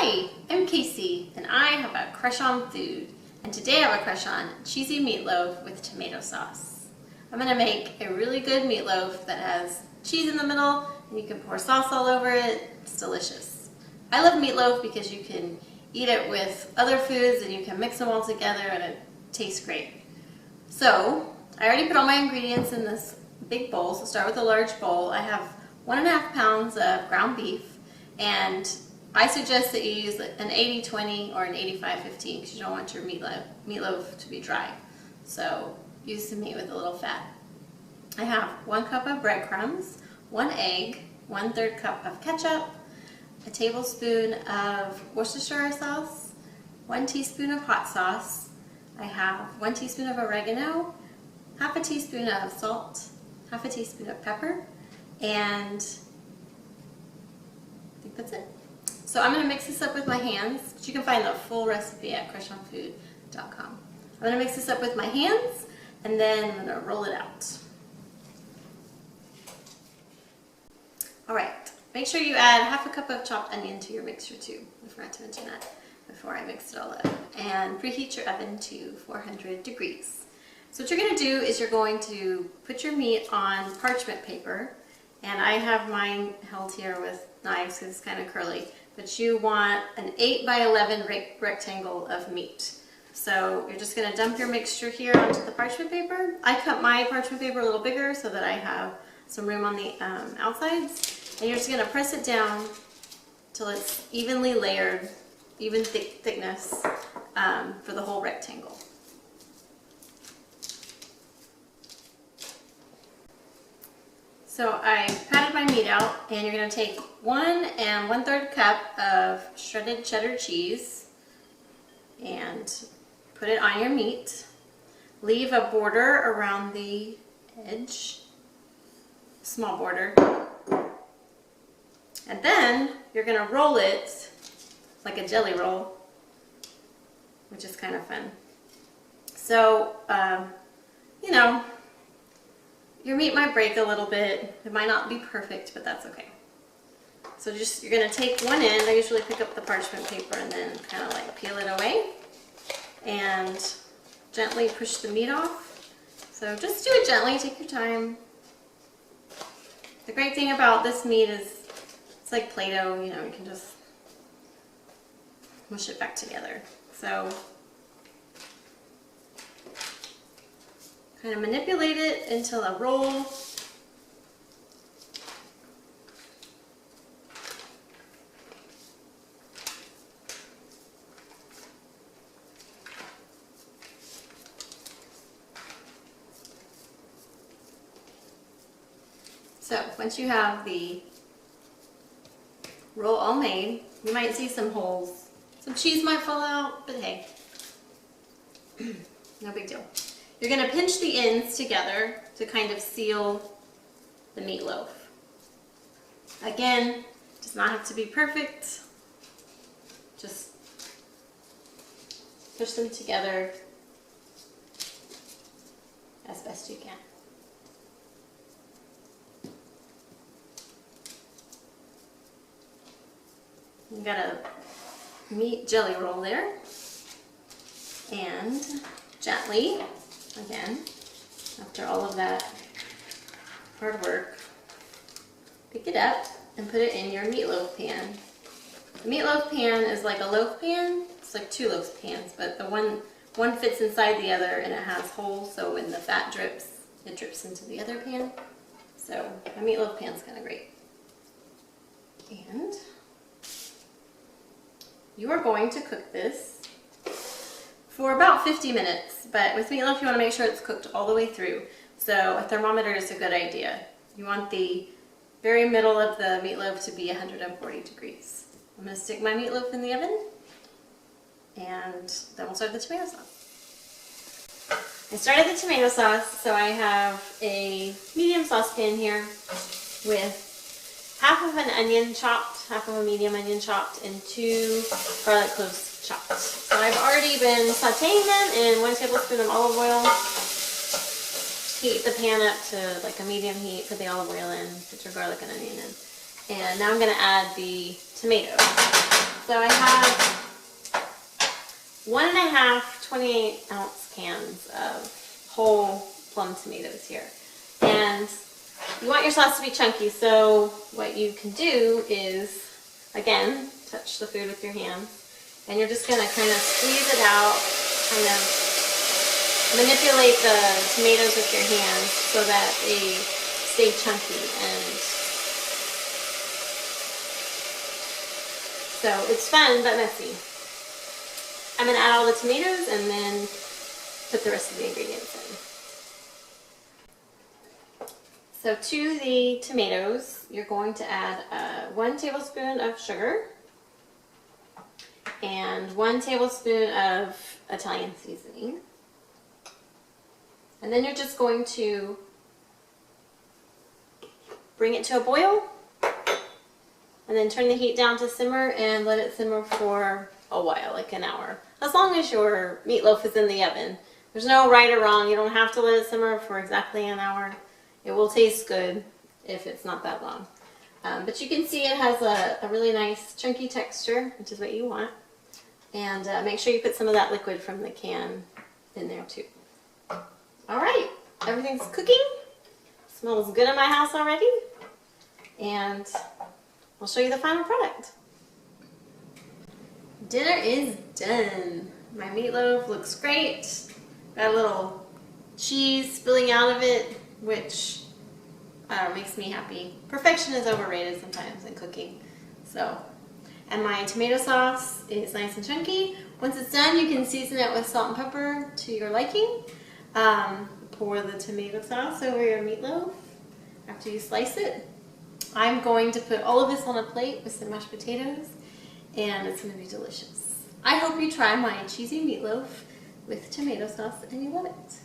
Hi, I'm Casey, and I have a crush on food. And today I have a crush on cheesy meatloaf with tomato sauce. I'm going to make a really good meatloaf that has cheese in the middle, and you can pour sauce all over it. It's delicious. I love meatloaf because you can eat it with other foods and you can mix them all together and it tastes great. So, I already put all my ingredients in this big bowl, so start with a large bowl. I have 1.5 pounds of ground beef, and I suggest that you use an 80-20 or an 85-15 because you don't want your meatloaf to be dry. So use some meat with a little fat. I have 1 cup of breadcrumbs, 1 egg, 1/3 cup of ketchup, a tablespoon of Worcestershire sauce, 1 teaspoon of hot sauce. I have 1 teaspoon of oregano, half a teaspoon of salt, half a teaspoon of pepper, and I think that's it. So I'm going to mix this up with my hands. You can find the full recipe at crushonfood.com. I'm going to mix this up with my hands, and then I'm going to roll it out. Alright, make sure you add half a cup of chopped onion to your mixture too. I forgot to mention that before I mixed it all up. And preheat your oven to 400 degrees. So what you're going to do is you're going to put your meat on parchment paper, and I have mine held here with knives because it's kind of curly. But you want an 8 by 11 rectangle of meat. So you're just going to dump your mixture here onto the parchment paper. I cut my parchment paper a little bigger so that I have some room on the outsides. And you're just going to press it down till it's evenly layered, even thickness for the whole rectangle. So I patted my meat out, and you're going to take 1 1/3 cup of shredded cheddar cheese and put it on your meat. Leave a border around the edge, small border. And then you're going to roll it like a jelly roll, which is kind of fun. So, you know, your meat might break a little bit. It might not be perfect, but that's okay. So you're going to take one end. I usually pick up the parchment paper and then kind of like peel it away and gently push the meat off. So just do it gently, take your time. The great thing about this meat is it's like Play-Doh, you know, you can just mush it back together. So kind of manipulate it until a roll. So once you have the roll all made, you might see some holes. Some cheese might fall out, but hey, no big deal. You're going to pinch the ends together to kind of seal the meatloaf. Again, it does not have to be perfect. Just push them together as best you can. You've got a meat jelly roll there, and gently, again, after all of that hard work, pick it up and put it in your meatloaf pan. The meatloaf pan is like a loaf pan. It's like 2 loaf pans, but the one fits inside the other, and it has holes, so when the fat drips, it drips into the other pan. So a meatloaf pan's kind of great. And you are going to cook this for about 50 minutes, but with meatloaf you want to make sure it's cooked all the way through. So a thermometer is a good idea. You want the very middle of the meatloaf to be 140 degrees. I'm going to stick my meatloaf in the oven, and then we'll start the tomato sauce. I started the tomato sauce, so I have a medium saucepan here with half of an onion chopped, half of a medium onion chopped, and 2 garlic cloves chopped. So I've already been sauteing them in 1 tablespoon of olive oil. Heat the pan up to like a medium heat, put the olive oil in, put your garlic and onion in. And now I'm going to add the tomatoes. So I have 1.5 28-ounce cans of whole plum tomatoes here. And you want your sauce to be chunky, so what you can do is, again, touch the food with your hands, and you're just going to kind of squeeze it out, kind of manipulate the tomatoes with your hands so that they stay chunky. And so it's fun but messy. I'm going to add all the tomatoes and then put the rest of the ingredients in. So to the tomatoes, you're going to add 1 tablespoon of sugar and 1 tablespoon of Italian seasoning. And then you're just going to bring it to a boil and then turn the heat down to simmer and let it simmer for a while, like an hour. As long as your meatloaf is in the oven. There's no right or wrong. You don't have to let it simmer for exactly an hour. It will taste good if it's not that long. But you can see it has a really nice chunky texture, which is what you want. And make sure you put some of that liquid from the can in there too. All right, everything's cooking. Smells good in my house already. And I'll show you the final product. Dinner is done. My meatloaf looks great. Got a little cheese spilling out of it, which makes me happy. Perfection is overrated sometimes in cooking. So, and my tomato sauce is nice and chunky. Once it's done, you can season it with salt and pepper to your liking. Pour the tomato sauce over your meatloaf after you slice it. I'm going to put all of this on a plate with some mashed potatoes, and it's going to be delicious. I hope you try my cheesy meatloaf with tomato sauce and you love it.